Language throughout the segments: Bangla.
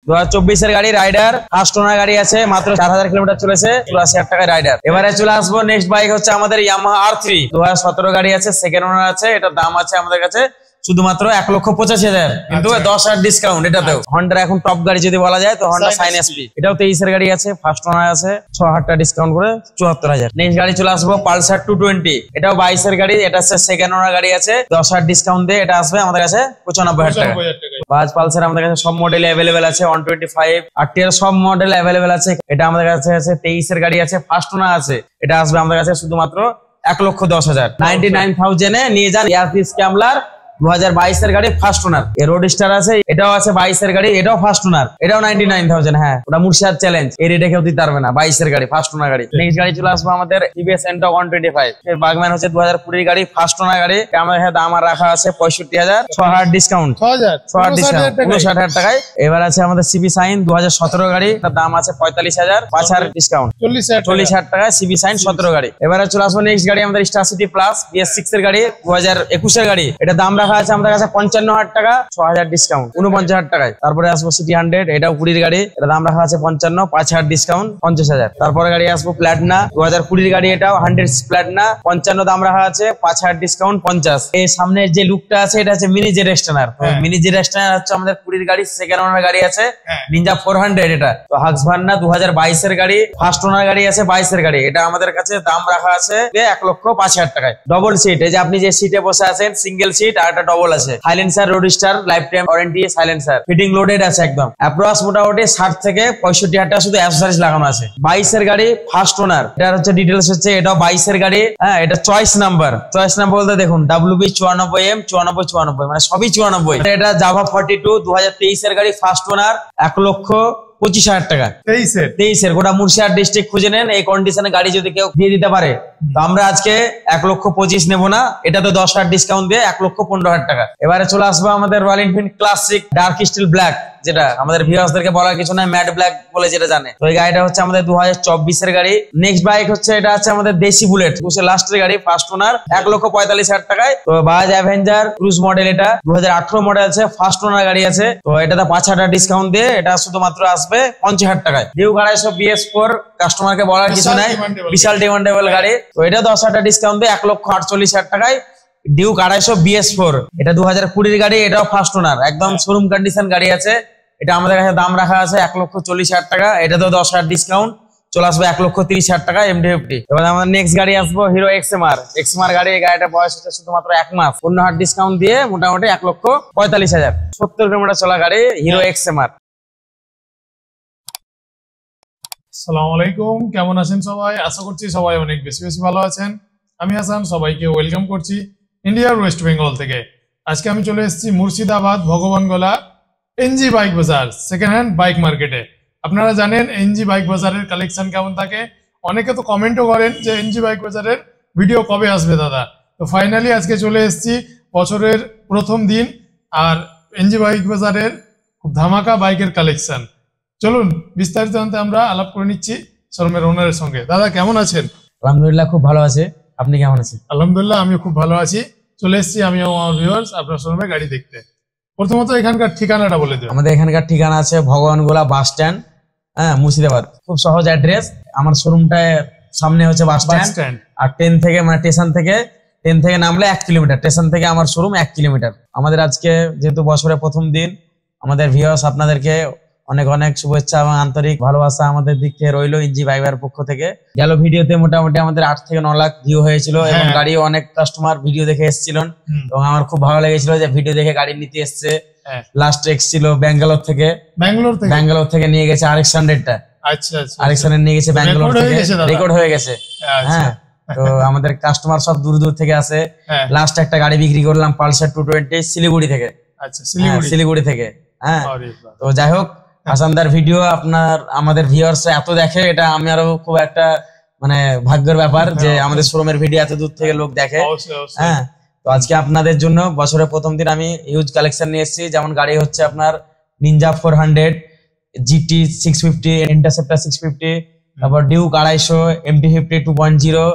2024 এর গাড়ি রাইডার, ফার্স্ট ওনার গাড়ি আছে, মাত্র 4000 কিলোমিটার চলেছে, 84,000 টাকায় রাইডার। এবারে চলে আসবো নেক্সট বাইক হচ্ছে আমাদের ইয়ামাহা R3 2017 গাড়ি আছে, সেকেন্ড ওনার আছে। এটার দাম আছে আমাদের কাছে শুধুমাত্র 1,85,000, কিন্তু 10,000 ডিসকাউন্ট এটাতেও। হন্ডার এখন টপ গাড়ি যদি বলা যায় তো হন্ডা সাইন এসপি, এটাও 23 এর গাড়ি আছে, ফার্স্ট ওনার আছে, 6,000 টাকা ডিসকাউন্ট করে 74,000। নেক্সট গাড়ি চলে আসবো পালসার 220, এটাও 22 এর গাড়ি, এটা হচ্ছে সেকেন্ড ওনার গাড়ি আছে, 10,000 ডিসকাউন্ট দিয়ে এটা আসবে আমাদের কাছে 95,000 টাকা। বাজাজ পালসার আমাদের কাছে সব মডেল অ্যাভেলেবেল আছে, 125 RTR সব মডেল অ্যাভেলেবেল আছে। এটা আমাদের কাছে আছে 23 এর গাড়ি আছে, ফার্স্ট ওনার আছে, এটা আসবে আমাদের কাছে শুধুমাত্র 1,10,000, 99,000 এ নিয়ে যান। এয়ারফি স্ক্যামলার 2022 এর গাড়ি, ফার্স্ট ওনার। রোড স্টার আছে, এটাও আছে 22 এর গাড়ি, এটাও ফার্স্ট ওনার, এটাও 99,000। হ্যাঁ, ওটা মুর্শিদাবাদ চ্যালেঞ্জ, এই রেটে কেউ দিতে পারবে না, 22 এর গাড়ি, ফার্স্ট ওনার গাড়ি। নেক্সট গাড়ি চলে আসবো আমাদের টিভিএস এন্টর্ক 125, এর বাগম্যান হচ্ছে 2020 গাড়ি, ফার্স্ট ওনার গাড়ি। আমাদের কাছে দাম আর রাখা আছে 65,000, 6,000 ডিসকাউন্ট, 6,000 ডিসকাউন্ট, 59,000 টাকায়। এবার আছে আমাদের সিবি সাইন 2017 গাড়ি, তার দাম আছে 45,000, 5,000 ডিসকাউন্ট, 40,000 টাকায় সিবি সাইন 17 গাড়ি। এবারে চলে আসবো নেক্সট গাড়ি আমাদের স্টার সিটি প্লাস BS6 এর গাড়ি, 2021 এর গাড়ি, এটা দাম রাখা আছে আমাদের কাছে 55,000 টাকা, 6,000 ডিসকাউন্ট, 49,000 টাকায়। তারপরে আসবো সিটি 100, এটাও 20 গাড়ি, এটা দাম রাখা আছে 55, 5,000 ডিসকাউন্ট, 50,000। তারপরে গাড়ি আসবো প্ল্যাটিনা 2020 গাড়ি, এটাও 100 প্ল্যাটিনা, 55 দাম রাখা আছে, 5,000 ডিসকাউন্ট, 50। এই সামনের যে লুকটা আছে এটা হচ্ছে মিনি জেড এক্সটেনার, মিনি জেড এক্সটেনার হচ্ছে আমাদের 20 গাড়ি, সেকেন্ড ওনার গাড়ি আছে নিনজা 400, এটা তো হাক্সভান্না 2022 এর গাড়ি, ফার্স্ট ওনার গাড়ি আছে 22 এর গাড়ি, এটা আমাদের কাছে দাম রাখা আছে 1,05,000 টাকায়। ডবল সিট, এই যে আপনি যে সিটে বসে আছেন সিঙ্গেল সিট, আর একটা ডবল আছে, silencer, road star, life time warranty, silencer, fitting loaded আছে একদম। অ্যাপ্রক্স মোটামুটি 60 থেকে 65,000 টাকা শুধু অ্যাক্সেসরিজ লাগানো আছে। 22 এর গাড়ি, ফার্স্ট ওনার, এটার হচ্ছে ডিটেইলস হচ্ছে, এটাও 22 এর গাড়ি। হ্যাঁ, এটা চয়েস নাম্বার বলতে দেখুন WB 94M 9494, মানে সবই 94। এটা জাভা 42 2023 এর গাড়ি, ফার্স্ট ওনার, 1,25,000 টাকা। 23 এর গোটা মুর্শিদাবাদ ডিস্ট্রিক্ট খুঁজে নেন, এই কন্ডিশনে গাড়ি যদি কেউ দিয়ে দিতে পারে তো আমরা আজকে 1,25,000 নেবো না, এটা তো 10,000 ডিসকাউন্ট দিয়ে 1,15,000 টাকা। এবারে চলে আসবো আমাদের Royal Enfield classic dark steel black, যেটা আমাদের ভিউয়ার্সদেরকে বলার কিছু নাই, ম্যাট ব্ল্যাক বলে যেটা জানে। তো এই গাড়িটা হচ্ছে আমাদের 2024 এর গাড়ি। নেক্সট বাইক হচ্ছে, এটা আছে আমাদের দেশি বুলেট, লাস্টের গাড়ি, ফার্স্ট ওনার, 1,45,000 টাকায়। তো বাজাজ অ্যাভেঞ্জার ক্রুজ মডেল, এটা 2018 মডেল আছে, ফার্স্ট ওনার গাড়ি আছে, তো এটাতে 5,000 ডিসকাউন্ট দিয়ে এটা শুধুমাত্র আসবে 50,000 টাকায়। ডিউক 250 BS4, কাস্টমারকে বলার কিছু নাই, বিশাল ডিমান্ডেবল গাড়ি, তো এটা 10,000 ডিসকাউন্ট দিয়ে 1,48,000 টাকায়। ডিউক 250 BS4, এটা 2020 গাড়ি, এটাও ফার্স্ট ওনার, একদম শোরুম কন্ডিশন গাড়ি আছে। এটা আমাদের কাছে দাম রাখা আছে 1,40,000 টাকা, এটা তো 10,000 ডিসকাউন্ট চলে আসবে 1,30,000 টাকা MD50। এবার আমাদের নেক্সট গাড়ি আসবো হিরো XMR গাড়ি। এই গাড়িটা বয়স হচ্ছে শুধুমাত্র 1 মাস, 15,000 ডিসকাউন্ট দিয়ে মোটামুটি 1,45,000, 70 কিলোমিটার চলা গাড়ি, হিরো XMR। আসসালামু আলাইকুম, কেমন আছেন সবাই? আশা করছি সবাই অনেক বেশি বেশি ভালো আছেন। আমি হাসান, সবাইকে ওয়েলকাম করছি ইন্ডিয়ার ওয়েস্ট বেঙ্গল থেকে। আজকে আমি চলে এসেছি মুর্শিদাবাদ ভগবানগোলা NG বাইক বাজার, সেকেন্ড হ্যান্ড বাইক মার্কেটে। আপনারা জানেন NG বাইক বাজারের কালেকশন কেমন থাকে, অনেকে তো কমেন্টও করেন যে NG বাইক বাজারের ভিডিও কবে আসবে দাদা। তো ফাইনালি আজকে চলে এসেছি, বছরের প্রথম দিন, আর NG বাইক বাজারের খুব ধামাকা বাইকের কালেকশন। চলুন বিস্তারিত জানতে আমরা আলাপ করে নিচ্ছি শোরুমের ওনারের সঙ্গে। দাদা কেমন আছেন? আলহামদুলিল্লাহ খুব ভালো আছে, আপনি কেমন আছেন? আলহামদুলিল্লাহ আমিও খুব ভালো আছি। চলে এসেছি আমি আমার ভিউয়ার্স আপনার শোরুমে গাড়ি দেখতে। প্রথমত এখানকার ঠিকানাটা বলে দিন। আমাদের এখানকার ঠিকানা আছে ভগবানগোলা বাস স্ট্যান্ড, হ্যাঁ, মুর্শিদাবাদ। খুব সহজ অ্যাড্রেস। আমার শোরুমটায় সামনে হচ্ছে বাস স্ট্যান্ড, আর স্টেশন থেকে নামলে 1 কিলোমিটার, স্টেশন থেকে আমার শোরুম 1 কিলোমিটার। আমাদের আজকে যেহেতু বছরের প্রথম দিন, আমাদের ভিউয়ার্স আপনাদেরকে অনেক অনেক শুভেচ্ছা এবং আন্তরিক ভালোবাসা আমাদের দিক থেকে রইলো NG বাইকের পক্ষ থেকে। গেল ভিডিওতে মোটামুটি আমাদের 8 থেকে 9 লাখ ভিউ হয়েছিল, এবং গাড়িও অনেক কাস্টমার ভিডিও দেখে এসেছিলেন, এবং আমার খুব ভালো লেগেছিল যে ভিডিও দেখে গাড়ি নিতে এসছে। লাস্ট এক্সছিল ব্যাঙ্গালোর থেকে নিয়ে গেছে RX100টা। আচ্ছা, RX100 নিয়ে গেছে ব্যাঙ্গালোর থেকে, রেকর্ড হয়ে গেছে। হ্যাঁ, তো আমাদের কাস্টমার সব দূর দূর থেকে আসে। লাস্ট একটা গাড়ি বিক্রি করলাম পালসার 220 শিলিগুড়ি থেকে। আচ্ছা, শিলিগুড়ি থেকে। হ্যাঁ, তো যাই হোক, হাসানদার ভিডিও আমাদের ভিউয়ার্স এত দেখে, এটা আমি আরো খুব একটা মানে ভাগ্যের ব্যাপার যে আমাদের শোরুমের ভিডিও এত দূর থেকে লোক দেখে। হ্যাঁ, তো আজকে আপনাদের জন্য বছরের প্রথম দিন আমি হিউজ কালেকশন নিয়ে এসেছি। যেমন গাড়ি হচ্ছে আপনার নিনজা 400, GT 650, ইন্টারসেপ্টর 650, তারপর ডিউক 250, MT50 2.0,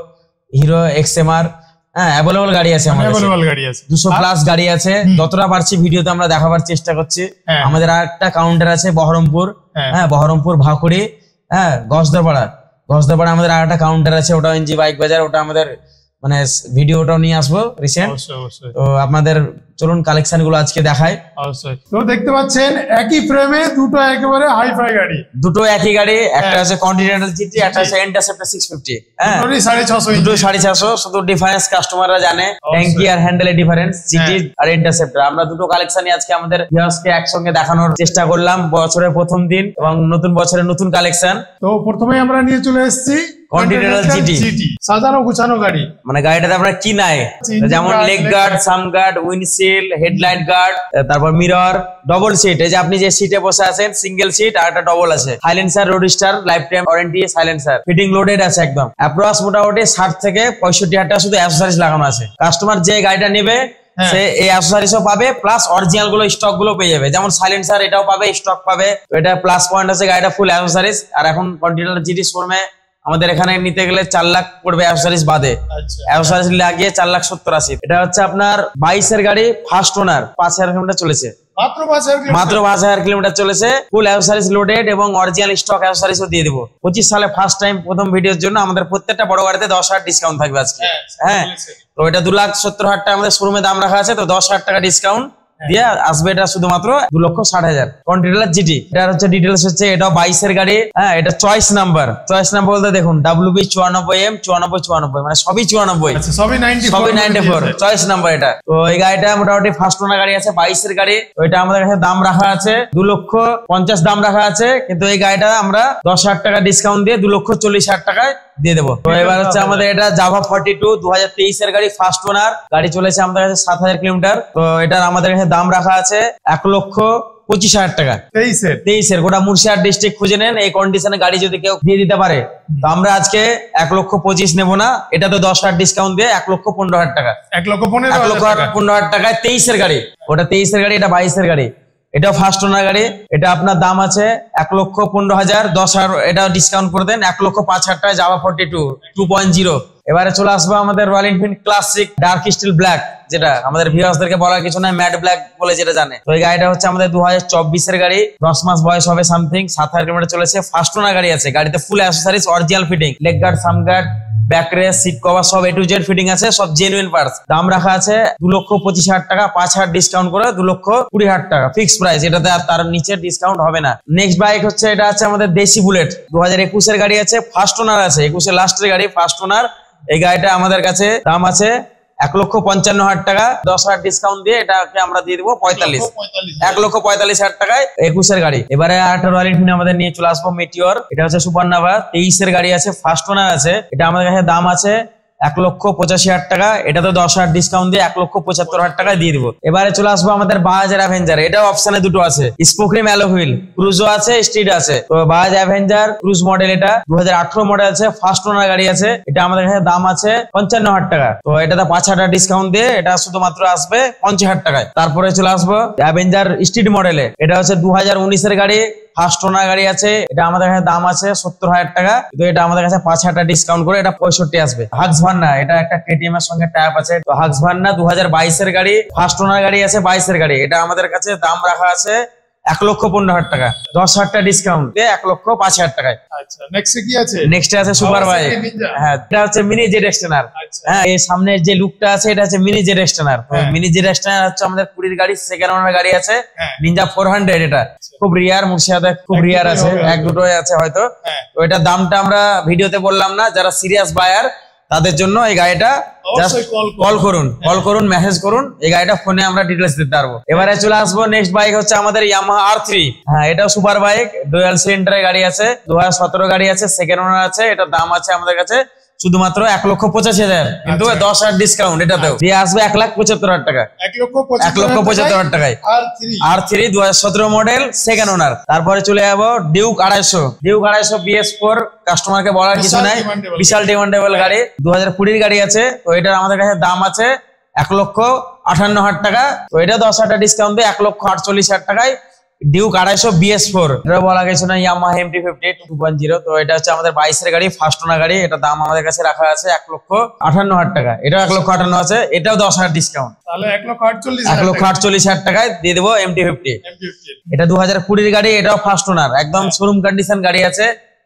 হিরো XMR, হ্যাঁ অ্যাভেলেবল গাড়ি আছে আমাদের, অ্যাভেলেবল গাড়ি আছে 200 প্লাস গাড়ি আছে। যতটা পারছি ভিডিওতে আমরা দেখাবার চেষ্টা করছি। আমাদের আর একটা কাউন্টার আছে বহরমপুর, হ্যাঁ বহরমপুর ভাকুড়ি, হ্যাঁ গসদাপাড়া আমাদের আর একটা কাউন্টার আছে, ওটা এনজি বাইক বাজার, ওটা আমাদের মানে ভিডিওটাও নিয়ে আসবো রিসেন্ট। তো আপনাদের চলুন কালেকশন গুলো আজকে দেখাই। অবশ্যই তো দেখতে পাচ্ছেন একই ফ্রেমে দুটো একেবারে হাইফাই গাড়ি, দুটো একই গাড়ি, একটা আছে কন্টিনেন্টাল জিটি, একটা আছে ইন্টারসেপ্টর 650। হ্যাঁ দুটোই 650, দুটো 650। শুধু ডিফারেন্স কাস্টমাররা জানে, ট্যাঙ্কি আর হ্যান্ডেলের ডিফারেন্স, জিটি আর ইন্টারসেপ্টর। আমরা দুটো কালেকশনই আজকে আমাদের ভিউয়ার্সকে একসঙ্গে দেখানোর চেষ্টা করলাম, বছরের প্রথম দিন এবং নতুন বছরের নতুন কালেকশন। তো প্রথমেই আমরা নিয়ে চলে এসেছি কন্টিনেন্টাল জিটি, সাজানো গুছানো গাড়ি। মানে গাড়িটাতে আপনার কি নাই, যেমন leg guard, sump guard, windshield, headlight guard, তারপর মিরর, ডবল সিট, এই যে আপনি যে সিটে বসে আছেন সিঙ্গেল সিট আর একটা ডবল আছে, silencer, roadster, life time warranty, silencer, fitting loaded আছে একদম। অ্যাপ্রক্স মোটামুটি 60 থেকে 65,000 টাকা শুধু অ্যাক্সেসরিজ লাগানো আছে। কাস্টমার যে গাড়িটা নেবে সে এই অ্যাক্সেসরিজও পাবে, প্লাস অরিজিনাল গুলো স্টক গুলো পেয়ে যাবে। যেমন সাইলেন্সার এটাও পাবে, স্টক পাবে। তো এটা প্লাস পয়েন্ট আছে, গাড়িটা ফুল অ্যাক্সেসরিজ। আর এখন কন্টিনেন্টাল জিটি শোরুমে আমাদের এখানে নিতে গেলে 4 লাখ পড়বে অ্যাক্সেসরিজ বাদে, অ্যাক্সেসরিজ লাগিয়ে 4,70,80। এটা হচ্ছে আপনার 22 এর গাড়ি, ফার্স্ট ওনার, 5000 কিলোমিটার চলেছে, মাত্র 5000 কিলোমিটার চলেছে, ফুল অ্যাক্সেসরিজ লোডেড এবং অরিজিনাল স্টক অ্যাক্সেসরিজও দিয়ে দেবো। 25 সালে ফার্স্ট টাইম প্রথম ভিডিওর জন্য আমাদের প্রত্যেকটা বড় গাড়িতে 10,000 ডিসকাউন্ট থাকবে আজকে। হ্যাঁ তো এটা 2,70,000 টাকা আমাদের শোরুমে দাম রাখা আছে, তো 10,000 টাকা ডিসকাউন্ট দিয়ে আসবে। এটা শুধুমাত্র 2,60,000 কন্টিনেন্টাল জিটি। এটার হচ্ছে ডিটেলস হচ্ছে এটাও 22 এর গাড়ি। হ্যাঁ এটা চয়েস নাম্বার বলতে দেখুন WB 94M 9494, মানে সবই 94, সবই 94 চয়েস নাম্বার এটা। তো এই গাড়িটা মোটামুটি ফার্স্ট ওনার গাড়ি আছে, 22 এর গাড়ি। তো এটা আমাদের কাছে দাম রাখা আছে 2,50,000 দাম রাখা আছে, কিন্তু এই গাড়িটা আমরা 10,000 টাকা ডিসকাউন্ট দিয়ে 2,40,000 টাকায় দিয়ে দেবো। তো এবার হচ্ছে আমাদের এটা জাভা 42 2023 এর গাড়ি, ফার্স্ট ওনার গাড়ি, চলেছে আমাদের কাছে 7,000 কিলোমিটার। তো এটার আমাদের কাছে দাম রাখা আছে 1,25,000 টাকা। 23 গোটা মুর্শিদাবাদ ডিস্ট্রিক্ট খুঁজে নেন, এই কন্ডিশনে গাড়ি যদি কেউ দিয়ে দিতে পারে, তো আমরা আজকে 1,25,000 নেবো না, এটা তো 10,000 ডিসকাউন্ট দিয়ে 1,15,000 টাকা, 1,15,000 টাকায় 23 এর গাড়ি। ওটা 23 এর গাড়ি, এটা 22 এর গাড়ি। এটা ফার্স্ট ওনার গাড়ি, এটা আপনার দাম আছে 1,15,000, 10,000 এটা ডিসকাউন্ট করে দেন 1,05,000 টাকা, জাভা 42 2.0। এবারে চলে আসবো আমাদের Royal Enfield classic dark steel black, যেটা আমাদের ভিউয়ার্সদেরকে বলার কিছু নাই, ম্যাট ব্ল্যাক বলে যেটা জানে। তো এই গাড়িটা হচ্ছে আমাদের 2024 এর গাড়ি, 10 মাস বয়স হবে সামথিং, 7,000 কিলোমিটার চলেছে, ফার্স্ট ওনার গাড়ি আছে। গাড়িতে full accessories, original fitting, leg guard, sump guard, back rest, seat cover সব A to Z ফিটিং আছে, সব জেনুইন পার্টস। দাম রাখা আছে 2,25,000 টাকা, 5,000 ডিসকাউন্ট করে 2,20,000 টাকা ফিক্সড প্রাইস, এটাতে আর তার নিচে ডিসকাউন্ট হবে না। নেক্সট বাইক হচ্ছে এটা আছে আমাদের দেশি বুলেট, 2021 এর গাড়ি আছে, ফার্স্ট ওনার আছে, 21 এর লাস্টের গাড়ি, ফার্স্ট ওনার। এই গাড়িটা আমাদের কাছে দাম আছে 1,55,000 টাকা, 10,000 ডিসকাউন্ট দিয়ে এটাকে আমরা দিয়ে দেবো 1,45,000 টাকায়, 21 এর গাড়ি। এবারে একটা রয়্যাল এনফিল্ড আমাদের নিয়ে চলে আসবো মেটিওর, এটা হচ্ছে সুপারনোভা, 23 এর গাড়ি আছে, ফার্স্ট ওনার আছে। এটা আমাদের কাছে দাম আছে 1,85,000 টাকা, এটা তো 10,000 ডিসকাউন্ট দিয়ে 1,75,000 টাকায় দিয়ে দিব। এবারে চলে আসবো আমাদের বাজাজ অ্যাভেঞ্জার, এটাও অপশনে দুটো আছে, স্পোকরিম অ্যালয় হুইল, ক্রুজও আছে, স্ট্রিট আছে। তো বাজাজ অ্যাভেঞ্জার ক্রুজ মডেল, এটা 2018 মডেল আছে, ফার্স্ট ওনার গাড়ি আছে। এটা আমাদের কাছে দাম আছে 55,000 টাকা, তো এটাতে 5,000 ডিসকাউন্ট দিয়ে এটা শুধুমাত্র আসবে 50,000 টাকায়। তারপরে চলে আসবো অ্যাভেঞ্জার স্ট্রিট মডেলে, এটা হচ্ছে 2019 এর গাড়ি, ফার্স্ট ওনার গাড়ি আছে। এটা আমাদের কাছে দাম আছে 70,000 টাকা, কিন্তু এটা আমাদের কাছে 5,000 টাকা ডিসকাউন্ট করে এটা 65 আসবে। হাক্সভান্না, এটা একটা কেটিএম এর সঙ্গে ট্যাপ আছে। তো হাক্সভান্না 2022 এর গাড়ি, ফার্স্ট ওনার গাড়ি আছে, 22 এর গাড়ি। এটা আমাদের কাছে দাম রাখা আছে 1,15,000 টাকা, 10,000 টাকা ডিসকাউন্ট দিয়ে 1,05,000 টাকায়। আচ্ছা নেক্সট কি আছে? নেক্সট আছে সুপার বাইক, হ্যাঁ এটা হচ্ছে মিনি জেড এক্সটেনার। হ্যাঁ এই সামনের যে লুকটা আছে এটা হচ্ছে মিনি জেড এক্সটেনার। মিনি জেড এক্সটেনার হচ্ছে আমাদের 20 গাড়ি, সেকেন্ড ওনার গাড়ি আছে, নিনজা 400। এটা খুব রিয়ার, মুর্শিদাবাদে খুব রিয়ার আছে, এক দুটোই আছে হয়তো। তো এটার দামটা আমরা ভিডিওতে বললাম না, যারা সিরিয়াস বায়ার তাদের জন্য এই গাড়িটা কল করুন, মেসেজ করুন, এই গাড়িটা ফোনে আমরা ডিটেলস দিতে পারবো। এবারে চলে আসবো নেক্সট বাইক হচ্ছে আমাদের ইয়ামাহা R3। হ্যাঁ এটাও সুপার বাইক, ডুয়াল সিলিন্ডারের গাড়ি আছে, 2017 গাড়ি আছে, সেকেন্ড ওনার আছে। এটার দাম আছে আমাদের কাছে শুধুমাত্র 1,85,000, কিন্তু 10,000 ডিসকাউন্ট এটাতেও দিয়ে আসবে 1,75,000 টাকা, 1,75,000 টাকায়। R3 2017 মডেল, সেকেন্ড ওনার। তারপরে চলে যাবো ডিউক 250 BS4, কাস্টমারকে বলার কিছু নাই, বিশাল ডিমান্ডেবল গাড়ি, 2020 গাড়ি আছে। তো এটার আমাদের কাছে দাম আছে 1,58,000 টাকা, তো এটা 10,000 টাকা ডিসকাউন্ট দিয়ে 1,48,000 টাকায় ডিউক 250 BS4, এটা বলা গেছে না ইয়ামাহা MT-50 2.0। তো এটা হচ্ছে আমাদের 22 এর গাড়ি, ফার্স্ট ওনার গাড়ি। এটা দাম আমাদের কাছে রাখা আছে 1,58,000 টাকা। এটাও 1,58,000 আছে, এটাও 10,000 ডিসকাউন্ট, তাহলে 1,48,000 1,48,000 টাকায় দিয়ে দেবো MT-50। এটা 2020 গাড়ি, এটাও ফার্স্ট ওনার, একদম শোরুম কন্ডিশন গাড়ি আছে।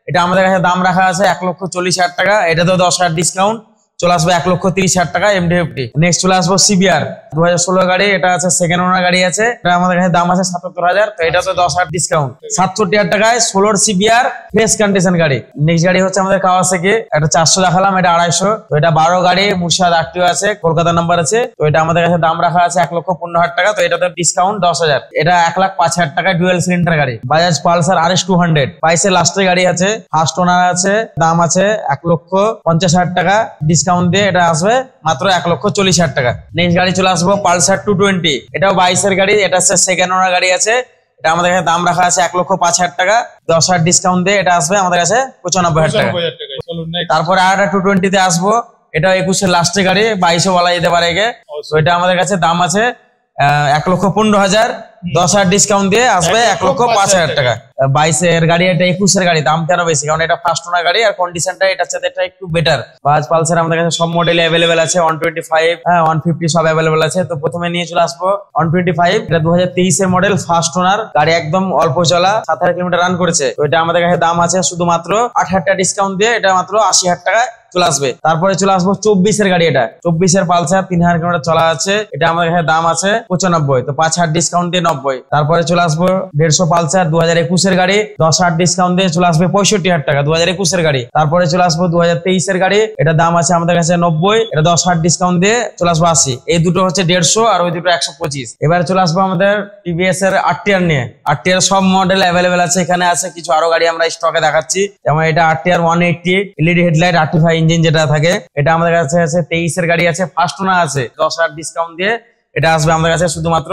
এটা আমাদের কাছে দাম রাখা আছে 1,40,000 টাকা। এটা তো 10,000 ডিসকাউন্ট, চলে আসবে 1,30,000 টাকা MT-50। নেক্সট চলে আসবো CBR 2016 গাড়ি, এটা আছে সেকেন্ড ওনার গাড়ি আছে। এটা আমাদের কাছে দাম আছে 77,000, তো এটা তো 10,000 ডিসকাউন্ট, 67,000 টাকায় 16 CBR ফ্রেশ কন্ডিশন গাড়ি। নেক্সট গাড়ি হচ্ছে আমাদের কাওয়াসাকি, এটা 400 দেখালাম, এটা 250। তো এটা 12 গাড়ি, মুর্শিদাবাদ RTO আছে, কলকাতা নাম্বার আছে। তো এটা আমাদের কাছে দাম রাখা আছে 1,15,000 টাকা, তো এটা তো ডিসকাউন্ট 10,000। এটা 1,05,000 টাকা ডুয়েল সিলিন্ডার গাড়ি, বাজাজ পালসার RS 200 22 লাস্টের গাড়ি আছে, ফার্স্ট ওনার আছে, দাম আছে 1,50,000 টাকা, ডিসকাউন্ট দিয়ে এটা আসবে মাত্র 1,40,000 টাকা। নেক্সট গাড়ি চলে আসবো পালসার 220, এটাও 22 এর গাড়ি, এটা হচ্ছে সেকেন্ড ওনার গাড়ি আছে। এটা আমাদের কাছে দাম রাখা আছে 1,05,000 টাকা, 10,000 ডিসকাউন্ট দিয়ে এটা আসবে আমাদের কাছে 95,000 টাকা। তারপরে আর একটা 220 তে আসবো, এটা 21 এর লাস্টের গাড়ি, 22ও বলা যেতে পারে একে। তো এটা আমাদের কাছে দাম আছে 1,15,000, 10,000 ডিসকাউন্ট দিয়ে আসবে 1,05,000 টাকা। 22 এর গাড়ি, এটা 21 এর গাড়ি, দাম কেন বেশি? কারণ এটা ফার্স্ট ওনার গাড়ি আর কন্ডিশনটা এটার সাথে এটা একটু বেটার। বাজাজ পালসার আমাদের কাছে সব মডেল অ্যাভেলেবেল আছে, 125 150 সব অ্যাভেলেবেল আছে। তো প্রথমে নিয়ে চলে আসবো 125, এটা 2023 এর মডেল, ফার্স্ট ওনার গাড়ি, একদম অল্প চলা, 7,000 কিলোমিটার রান করেছে। তো এটা আমাদের কাছে দাম আছে শুধুমাত্র 8,000 টাকা ডিসকাউন্ট দিয়ে এটা মাত্র 80,000 টাকায় চলে আসবে। তারপরে চলে আসবো 24 এর গাড়ি, এটা 24 এর পালসার, 3,000 কিলোমিটার চলা আছে। এটা আমাদের কাছে দাম আছে 95, তো 5,000 ডিসকাউন্ট দিয়ে 90। তারপরে চলে আসবো 150 পালসার 2021 এর গাড়ি, 10,000 ডিসকাউন্ট দিয়ে চলে আসবে 65,000 টাকা, 2021 এর গাড়ি। তারপরে চলে আসবো 2023 এর গাড়ি, এটা দাম আছে আমাদের কাছে 90, এটা 10,000 ডিসকাউন্ট দিয়ে চলে আসবো 80। এই দুটো হচ্ছে 150 আর ওই দুটো 125। এবার চলে আসবো আমাদের TVS এর RTR নিয়ে। RTR সব মডেল অ্যাভেলেবেল আছে, এখানে আছে কিছু আরো গাড়ি আমরা স্টকে দেখাচ্ছি। যেমন এটা RTR 180 LED headlight, RT5 engine যেটা থাকে, এটা আমাদের কাছে আছে 23 এর গাড়ি আছে, ফার্স্ট ওনার আছে, 10,000 ডিসকাউন্ট দিয়ে এটা আসবে আমাদের কাছে শুধুমাত্র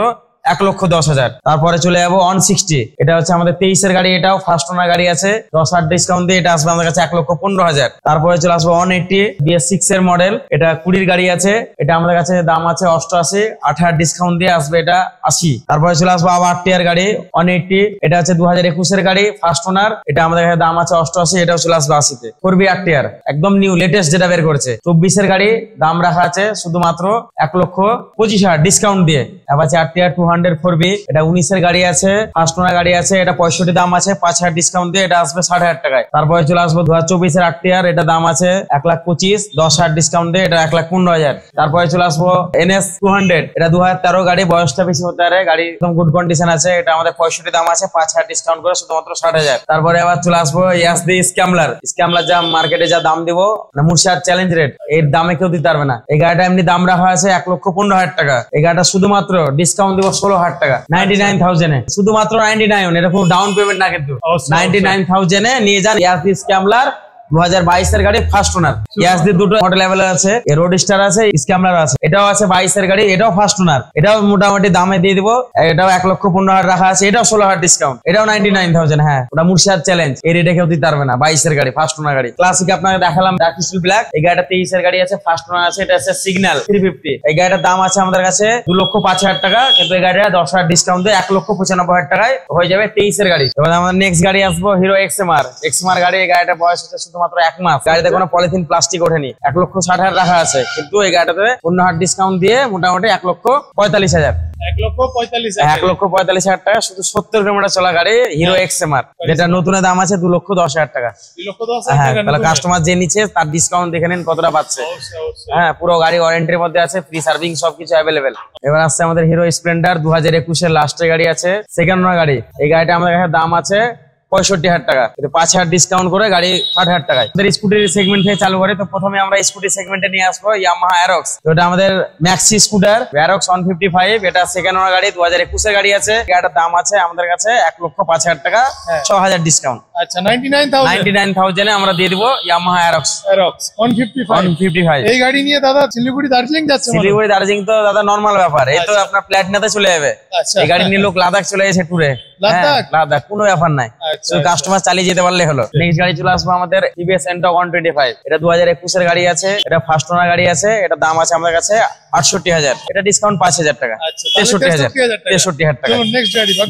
1,10,000। তারপরে চলে যাবো 160, এটা হচ্ছে আমাদের 23 এর গাড়ি, এটাও ফার্স্ট ওনার গাড়ি আছে, 10,000 ডিসকাউন্ট দিয়ে এটা আসবে আমাদের কাছে 1,15,000। তারপরে চলে আসবো 180 BS6 এর মডেল, এটা 20 এর গাড়ি আছে, এটা আমাদের কাছে দাম আছে 88, 8,000 ডিসকাউন্ট দিয়ে আসবে এটা 80। তারপরে চলে আসবো আবার RTR গাড়ি 180, এটা হচ্ছে 2021 এর গাড়ি, ফার্স্ট ওনার, এটা আমাদের কাছে দাম আছে 88, এটাও চলে আসবে 80-তে। 4B RTR একদম নিউ লেটেস্ট যেটা বের করেছে, 24 এর গাড়ি, দাম রাখা আছে শুধুমাত্র 1,25,000 ডিসকাউন্ট দিয়ে। আবার RTR 200 4B, এটা 19 এর গাড়ি আছে, ফার্স্ট ওনার গাড়ি আছে, এটা 65 দাম আছে, 5,000 ডিসকাউন্ট দিয়ে এটা আসবে 60,000 টাকায়। তারপরে চলে আসবো 2024 এর RTR, এটা দাম আছে 1,25,000, 10,000 ডিসকাউন্ট দিয়ে এটা 1,15,000। তারপরে চলে আসবো NS 200, এটা 2013 গাড়ি, বয়সটা বেশি হতে পারে, গাড়ি একদম গুড কন্ডিশন আছে, এটা আমাদের 65 দাম আছে, 5,000 ডিসকাউন্ট করে শুধুমাত্র 60,000। তারপরে আবার চলে আসবো ইয়াসদি স্ক্যামলার যা মার্কেটে যা দাম দিব না, মুর্শিদাবাদ চ্যালেঞ্জ রেট, এর দামে কেউ দিতে পারবে না। এই গাড়িটা এমনি দাম রাখা আছে 1,15,000 টাকা, এই গাড়িটা শুধুমাত্র ডিসকাউন্ট দিব 16,000 টাকা, 99,000 এ, শুধুমাত্র 99, এটা কোনো ডাউন পেমেন্ট না, কিন্তু 99,000 এ নিয়ে যান ইয়াসদি স্ক্যামলার 2022 এর গাড়ি, ফার্স্ট ওনার। ইয়াসদি দুটো মডেল अवेलेबल আছে, রোড স্টার আছে, স্ক্যামলার আছে, এটাও আছে 22 এর গাড়ি, এটাও ফার্স্ট ওনার, এটাও মোটামুটি দামে দিয়ে দিব, এটাও 1,15,000 রাখা আছে, এটাও 16,000 ডিসকাউন্ট, এটাও 99,000। হ্যাঁ, ওটা মুর্শিদাবাদ চ্যালেঞ্জ, এই রেটে কেউ দিতে পারবে না। 22 এর গাড়ি, ফার্স্ট ওনার গাড়ি। ক্লাসিক আপনাকে দেখালাম ডার্ক স্টিল ব্ল্যাক, এই গাড়িটা 23 এর গাড়ি আছে, ফার্স্ট ওনার আছে, এটা আছে সিগন্যাল 350, এই গাড়িটার দাম আছে আমাদের কাছে 2,05,000 টাকা, কিন্তু এই গাড়িটা 10,000 ডিসকাউন্ট দিয়ে 1,95,000 টাকায় হয়ে যাবে 23 এর গাড়ি। এবার আমাদের নেক্সট গাড়ি আসবো হিরো XMR গাড়ি, এই গাড়িটা বয়স হচ্ছে শুধুমাত্র 1 মাস, গাড়িতে কোনো পলিথিন প্লাস্টিক ওঠেনি, 1,60,000 রাখা আছে, কিন্তু এই গাড়িটাতে 15,000 ডিসকাউন্ট দিয়ে মোটামুটি 1,45,000, 1,45,000 টাকা, শুধু 70 কিলোমিটার চলা গাড়ি হিরো XMR, যেটা নতুন দাম আছে 2,10,000 টাকা। হ্যাঁ, তাহলে কাস্টমার যে নিচ্ছে তার ডিসকাউন্ট দেখে নিন কতটা পাচ্ছে। হ্যাঁ, পুরো গাড়ি ওয়ারেন্টির মধ্যে আছে, ফ্রি সার্ভিং সবকিছু অ্যাভেলেবেল। এবার আসছে আমাদের হিরো স্প্লেন্ডার 2021 এর লাস্টের গাড়ি আছে, সেকেন্ড ওনার গাড়ি, এই গাড়িটা আমাদের কাছে দাম আছে 65,000 টাকা, 5,000 ডিসকাউন্ট করে গাড়ি 60,000 টাকায়। স্কুটির সেগমেন্ট থেকে চালু করে, তো প্রথমে আমরা স্কুটি সেগমেন্টে নিয়ে আসবো ইয়ামাহা অ্যারক্স, তো এটা আমাদের ম্যাক্সি স্কুটার অ্যারক্স 155, এটা সেকেন্ড ওনার গাড়ি, 2021 এর গাড়ি আছে, গাড়িটার দাম আছে আমাদের কাছে 1,05,000 টাকা, 6,000 ডিসকাউন্ট। আচ্ছা, 99,000 এ আমরা দিয়ে দিব ইয়ামাহা অ্যারক্স 155। এই গাড়ি নিয়ে দাদা শিলিগুড়ি দার্জিলিং যাচ্ছে? শিলিগুড়ি দার্জিলিং তো দাদা নরমাল ব্যাপার, এই তো আপনার প্ল্যাটনাতে চলে যাবে। এই গাড়ি নিয়ে লোক লাদাখ চলে গেছে ট্যুরে, লাদাখ কোনো ব্যাপার নাই। শুধু কাস্টমার চালিয়ে যেতে পারলে হলো। নেক্সট গাড়ি চলে আসবো আমাদের টিভিএস এন্টর্ক 125, এটা 2021 এর গাড়ি আছে, এটা ফার্স্ট ওনার গাড়ি আছে, এটা দাম আছে আমাদের কাছে 68,000, এটা ডিসকাউন্ট 5,000 টাকা, 63,000 টাকা।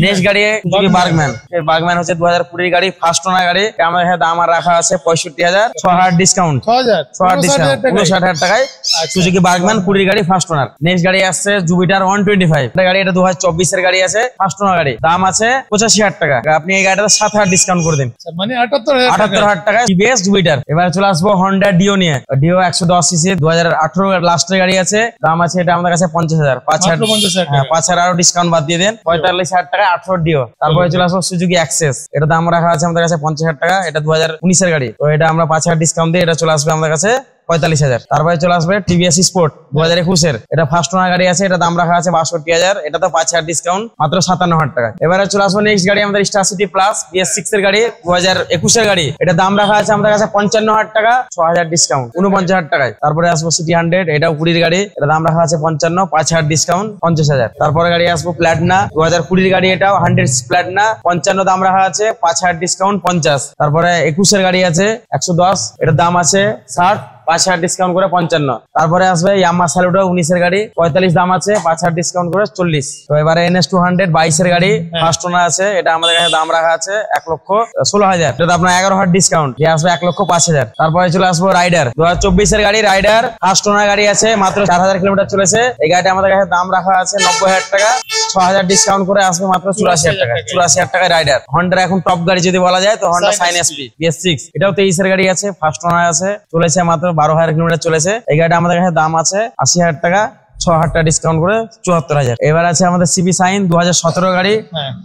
নেক্সট গাড়ি সুজুকি বার্গম্যান, এই বার্গম্যান হচ্ছে 2020 গাড়ি, ফার্স্ট ওনার গাড়ি, আমার এখানে দাম আর রাখা আছে 65,000, 6,000 ডিসকাউন্ট, 59,000 টাকায় সুজুকি বার্গম্যান 20 গাড়ি ফার্স্ট ওনার। নেক্সট গাড়ি আসছে জুপিটার 125, এটা গাড়ি, এটা 2024 এর গাড়ি আছে, ফার্স্ট ওনার গাড়ি, দাম আছে 85,000 টাকা, আপনি এই গাড়িটা 7,000 ডিসকাউন্ট করে দিন, মানে 78,000 টাকা টিভিএস জুপিটার। এবার চলে আসবো হন্ডা ডিও নিয়ে, ডিও 110 সিসি 2018 লাস্টের গাড়ি আছে, দাম আছে এটা আমাদের কাছে 50,000, 5,000 আরো ডিসকাউন্ট বাদ দিয়ে দেন, 45,000 টাকা 18 ডিও। তারপরে চলে আসবো সুজুকি অ্যাক্সেস, এটা দাম রাখা আছে আমাদের কাছে 50,000 টাকা, এটা 2019 এর গাড়ি, তো এটা আমরা 5,000 ডিসকাউন্ট দিয়ে এটা চলে আসবে আমাদের কাছে 45,000। তারপরে চলে আসবে টিভিএস স্পোর্ট 2021 এর, এটা ফার্স্ট ওনার গাড়ি আছে, এটা দাম রাখা আছে 62,000, এটা তো 5,000 ডিসকাউন্ট, মাত্র 57,000 টাকা। এবারে চলে আসবো নেক্সট গাড়ি আমাদের স্টার সিটি প্লাস BS6 এর গাড়ি, 2021 এর গাড়ি, এটা দাম রাখা আছে আমাদের কাছে 55,000 টাকা, 6,000 ডিসকাউন্ট, 49,000 টাকায়। তারপরে আসবো সিটি 100, এটাও 20 গাড়ি, এটা দাম রাখা আছে 55, 5,000 ডিসকাউন্ট, 50,000। তারপরে গাড়ি আসবো প্ল্যাটিনা 2020 গাড়ি, এটাও 100 প্ল্যাটিনা, 55 দাম রাখা আছে, 5,000 ডিসকাউন্ট, 50। তারপরে 21 এর গাড়ি আছে 110, এটার দাম আছে 60, 5,000 ডিসকাউন্ট করে 55। তারপরে আসবে ইয়ামাহা স্যালুটো 19 এর গাড়ি, 45 দাম আছে, 5,000 ডিসকাউন্ট করে 40। তো এবারে NS 200 22 এর গাড়ি, ফার্স্ট ওনার আছে, এটা আমাদের কাছে দাম রাখা আছে 1,16,000, এটা আপনার 11,000 ডিসকাউন্ট দিয়ে আসবে 1,05,000। তারপরে চলে আসবো রাইডার 2024 এর গাড়ি, রাইডার ফার্স্ট ওনার গাড়ি আছে, মাত্র 4,000 কিলোমিটার চলেছে, এই গাড়িটা আমাদের কাছে দাম রাখা আছে 90,000 টাকা, 6,000 ডিসকাউন্ট করে আসবে মাত্র 84,000 টাকা, 84,000 টাকায় রাইডার। হন্ডার এখন টপ গাড়ি যদি বলা যায় তো হন্ডা সাইন SP BS6, এটাও 23 এর গাড়ি আছে, ফার্স্ট ওনার আছে, চলেছে মাত্র 12,000 কিলোমিটার চলেছে, এই গাড়িটা আমাদের কাছে দাম আছে 80,000 টাকা, 6,000 টাকা ডিসকাউন্ট করে 74,000। এবার আছে আমাদের সিবি সাইন 2017 গাড়ি,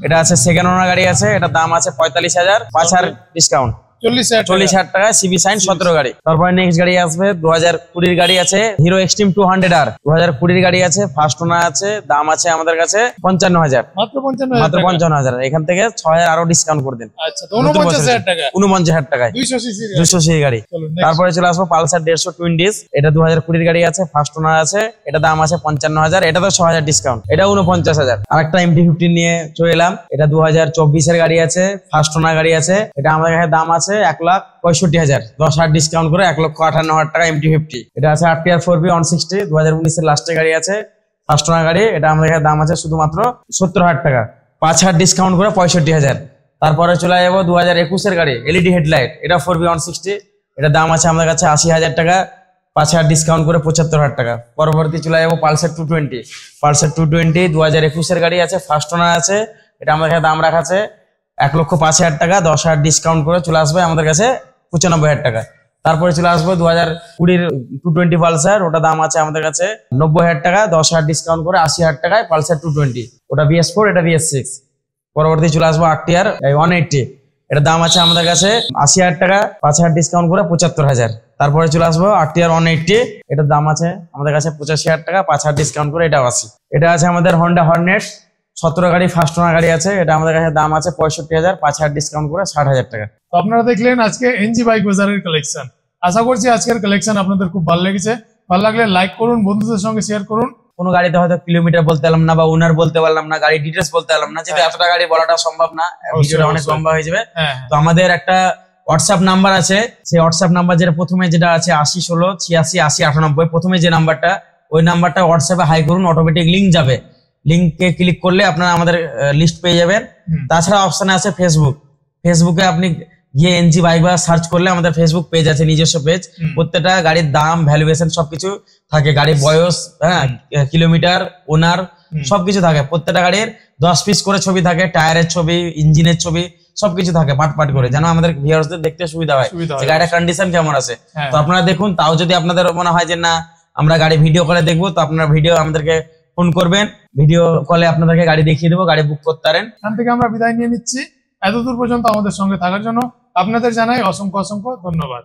এটা আছে সেকেন্ড ওনার গাড়ি আছে, এটা দাম আছে 45,000, 5,000 ডিসকাউন্ট, 40,000 টাকা সিবি সাইন 17 গাড়ি। তারপরে নেক্সট গাড়ি আসবে 2020 গাড়ি আছে, হিরো এক্সট্রিম 200R 2020 গাড়ি আছে, ফার্স্ট ওনার আছে, দাম আছে আমাদের কাছে 55,000, মাত্র 55,000, এখান থেকে 6,000 আরো ডিসকাউন্ট করে দিন, 49,000 টাকায় 200 সিসি গাড়ি। তারপরে চলে আসবো পালসার 150 টুইন ডিস, এটা 2020 গাড়ি আছে, ফার্স্ট ওনার আছে, এটা দাম আছে 55,000, এটা তো 6,000 ডিসকাউন্ট, এটা 49,000। আরেকটা MT-15 নিয়ে চলে এলাম, এটা 2024 এর গাড়ি আছে, ফার্স্ট ওনার গাড়ি আছে, এটা আমাদের কাছে দাম আছে 1,65,000, 10,000 ডিসকাউন্ট করে 1,58,000 টাকা MT-50। এটা আছে RTR 4B 160 2019 এর লাস্টের গাড়ি আছে, ফার্স্ট ওনার গাড়ি, এটা আমাদের দাম আছে শুধুমাত্র 70,000 টাকা, 5,000 ডিসকাউন্ট করে 65,000। তারপরে চলে যাবো 2021 এর গাড়ি, LED হেডলাইট, এটা 4B 160, এটা দাম আছে আমাদের কাছে 80,000 টাকা, 5,000 ডিসকাউন্ট করে 75,000 টাকা। পরবর্তী চলে যাবো পালসার 220, পালসার 220 2021 এর গাড়ি আছে, ফার্স্ট ওনার আছে, এটা আমাদের দাম রাখা আছে 1,05,000 টাকা, 10,000 ডিসকাউন্ট করে চলে আসবে আমাদের কাছে 95,000 টাকা। তারপরে চলে আসবো 2020 220 পালসার, ওটা দাম আছে আমাদের কাছে 90,000 টাকা, 10,000 ডিসকাউন্ট করে 80,000 টাকায় পালসার 220, ওটা BS4, এটা BS6। পরবর্তী চলে আসবো RTR 180, এটা দাম আছে আমাদের কাছে 80,000 টাকা, 5,000 ডিসকাউন্ট করে 75,000। তারপরে চলে আসবো RTR 180, এটার দাম আছে আমাদের কাছে 85,000 টাকা, 5,000 ডিসকাউন্ট করে এটা 80। এটা আছে আমাদের হন্ডা হর্নেট 17 গাড়ি, ফার্স্ট ওনার গাড়ি আছে, এটা আমাদের কাছে দাম আছে 65,000, 5,000 ডিসকাউন্ট করে 60,000 টাকা। তো আপনারা দেখলেন আজকে এনজি বাইক বাজারের কালেকশন। আশা করছি আজকের কালেকশন আপনাদের খুব ভালো লেগেছে। ভালো লাগলে লাইক করুন, বন্ধুদের সঙ্গে শেয়ার করুন। কোনো গাড়িতে হয়তো কিলোমিটার বলতে পারলাম না বা ওনার বলতে পারলাম না, গাড়ি ডিটেলস বলতে পারলাম না, যেহেতু এতটা গাড়ি বলাটা সম্ভব না, ভিডিওটা অনেক লম্বা হয়ে যাবে। তো আমাদের একটা হোয়াটসঅ্যাপ নাম্বার আছে, সেই হোয়াটসঅ্যাপ নাম্বার যেটা প্রথমে যেটা আছে 8016868098, প্রথমে যে নাম্বারটা, ওই নাম্বারটা হোয়াটসঅ্যাপে হাই করুন, অটোমেটিক লিঙ্ক যাবে, লিঙ্কে ক্লিক করলে আপনারা আমাদের লিস্ট পেয়ে যাবেন। তাছাড়া অপশনে আছে ফেসবুক, ফেসবুকে আপনি গিয়ে এনজি বাইক বাজার সার্চ করলে আমাদের ফেসবুক পেজ আছে, নিজস্ব পেজ, প্রত্যেকটা গাড়ির দাম, ভ্যালুয়েশন সবকিছু থাকে, গাড়ির বয়স, হ্যাঁ, কিলোমিটার, ওনার সবকিছু থাকে, প্রত্যেকটা গাড়ির 10 পিস করে ছবি থাকে, টায়ারের ছবি, ইঞ্জিনের ছবি, সবকিছু থাকে পাট পাট করে, যেন আমাদের ভিউয়ার্সদের দেখতে সুবিধা হয় যে গাড়ির কন্ডিশন কেমন আছে। তো আপনারা দেখুন, তাও যদি আপনাদের মনে হয় যে না আমরা গাড়ি ভিডিও কলে দেখবো, তো আপনারা ভিডিও আমাদেরকে ফোন করবেন, ভিডিও কলে আপনাদেরকে গাড়ি দেখিয়ে দেবো, গাড়ি বুক করতে পারেন। এখান থেকে আমরা বিদায় নিয়ে নিচ্ছি। এতদূর পর্যন্ত আমাদের সঙ্গে থাকার জন্য আপনাদের জানাই অসংখ্য অসংখ্য ধন্যবাদ।